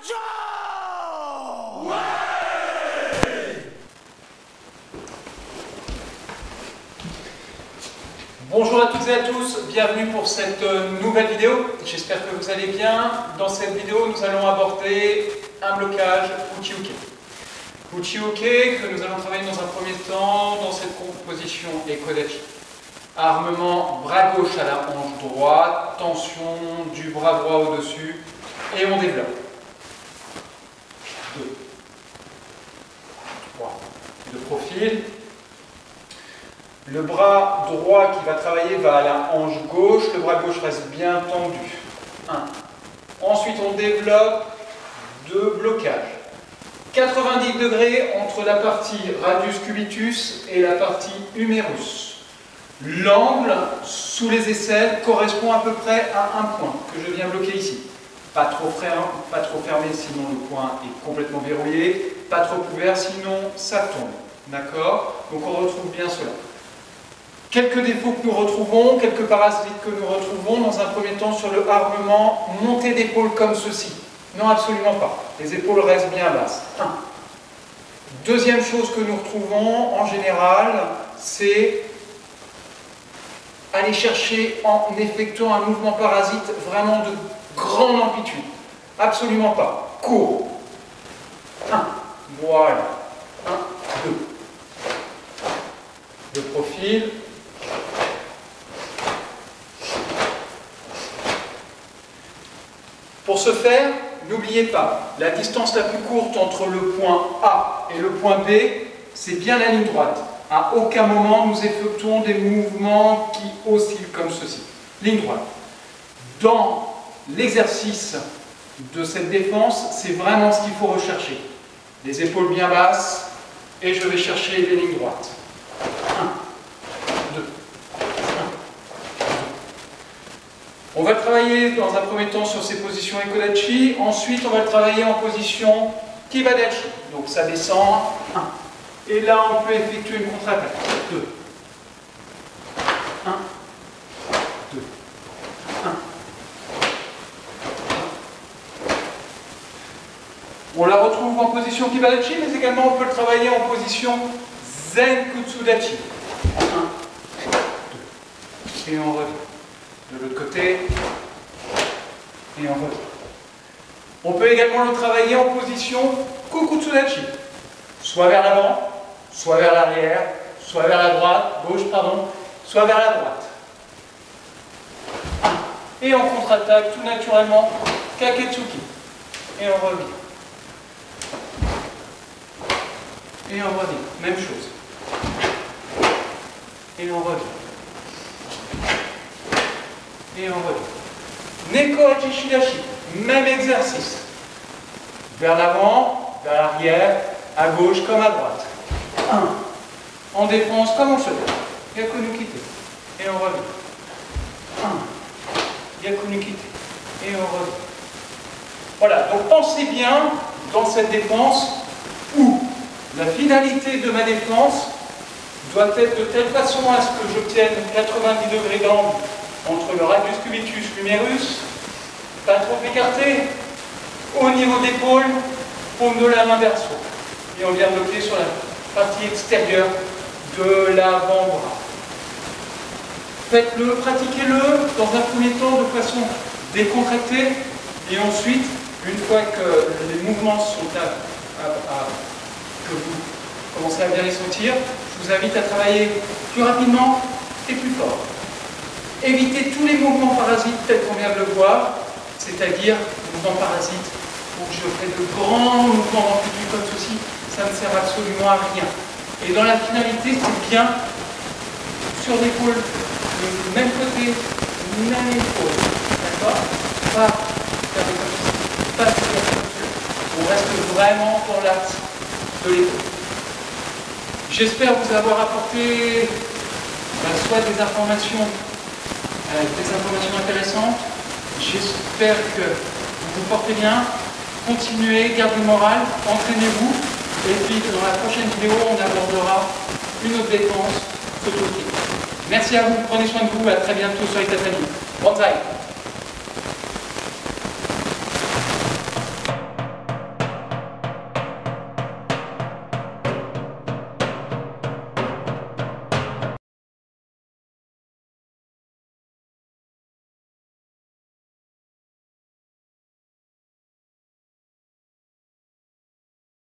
Joe! Ouais! Bonjour à toutes et à tous, bienvenue pour cette nouvelle vidéo. J'espère que vous allez bien. Dans cette vidéo, nous allons aborder un blocage Uchi-Uke. Uchi-Uke que nous allons travailler dans un premier temps dans cette composition Ekodachi. Armement bras gauche à la hanche droite, tension du bras droit au-dessus et on développe. 2, 3, de profil. Le bras droit qui va travailler va à la hanche gauche, le bras gauche reste bien tendu. 1. Ensuite on développe 2 blocages. 90 degrés entre la partie radius cubitus et la partie humérus. L'angle sous les aisselles correspond à peu près à un point que je viens bloquer ici. Pas trop fermé, sinon le point est complètement verrouillé. Pas trop ouvert, sinon ça tombe. D'accord? Donc on retrouve bien cela. Quelques défauts que nous retrouvons, quelques parasites que nous retrouvons dans un premier temps sur le armement, montée d'épaule comme ceci. Non, absolument pas. Les épaules restent bien basses. 1. Deuxième chose que nous retrouvons en général, c'est aller chercher en effectuant un mouvement parasite vraiment de grande amplitude. Absolument pas. Court. 1. Voilà. 1, 2. Le profil. Pour ce faire, n'oubliez pas, la distance la plus courte entre le point A et le point B, c'est bien la ligne droite. À aucun moment nous effectuons des mouvements qui oscillent comme ceci. Ligne droite. Dans l'exercice de cette défense, c'est vraiment ce qu'il faut rechercher. Les épaules bien basses, et je vais chercher les lignes droites. 1, 2, 1, 2. On va travailler dans un premier temps sur ces positions Ekodachi, ensuite on va travailler en position Kibadachi. Donc ça descend, 1. Et là on peut effectuer une contre-attaque. 2. 1, 2, 1. On la retrouve en position Kibadachi, mais également on peut le travailler en position Zenkutsudachi. 1, 2. Et on revient. De l'autre côté, et on revient. On peut également le travailler en position Kokutsudachi, soit vers l'avant, soit vers l'arrière, soit vers la droite, gauche, pardon, soit vers la droite. Et en contre-attaque, tout naturellement, Kaketsuki. Et on revient. Et on revient. Même chose. Et on revient. Et on revient. Neko Hachishidashi, même exercice. Vers l'avant, vers l'arrière, à gauche comme à droite. 1. En défense comme on se fait. Yakunukite. Et on revient. 1. Yakunukite. Et on revient. Voilà, donc pensez bien dans cette défense où la finalité de ma défense doit être de telle façon à ce que j'obtienne 90 degrés d'angle entre le radius cubitus l'humérus, pas trop écarté, au niveau d'épaule, paume de la main vers soi. Et on vient bloquer sur la partie extérieure de l'avant-bras. Faites-le, pratiquez-le dans un premier temps de façon décontractée, et ensuite, une fois que les mouvements sont que vous commencez à bien les sentir, je vous invite à travailler plus rapidement et plus fort. Évitez tous les mouvements parasites tels qu'on vient de le voir, c'est-à-dire mouvements parasites où je fais de grands mouvements d'amplitude comme ceci, ça ne sert absolument à rien. Et dans la finalité, c'est bien sur l'épaule, le même côté, même épaule, d'accord? Pas faire comme ceci, pas faire comme ceci. On reste vraiment dans l'axe de l'épaule. J'espère vous avoir apporté soit des informations intéressantes. J'espère que vous vous portez bien. Continuez, gardez le moral, entraînez-vous. Et puis dans la prochaine vidéo, on abordera une autre défense, Sotoki. Merci à vous, prenez soin de vous, à très bientôt sur Itatani. Banzai!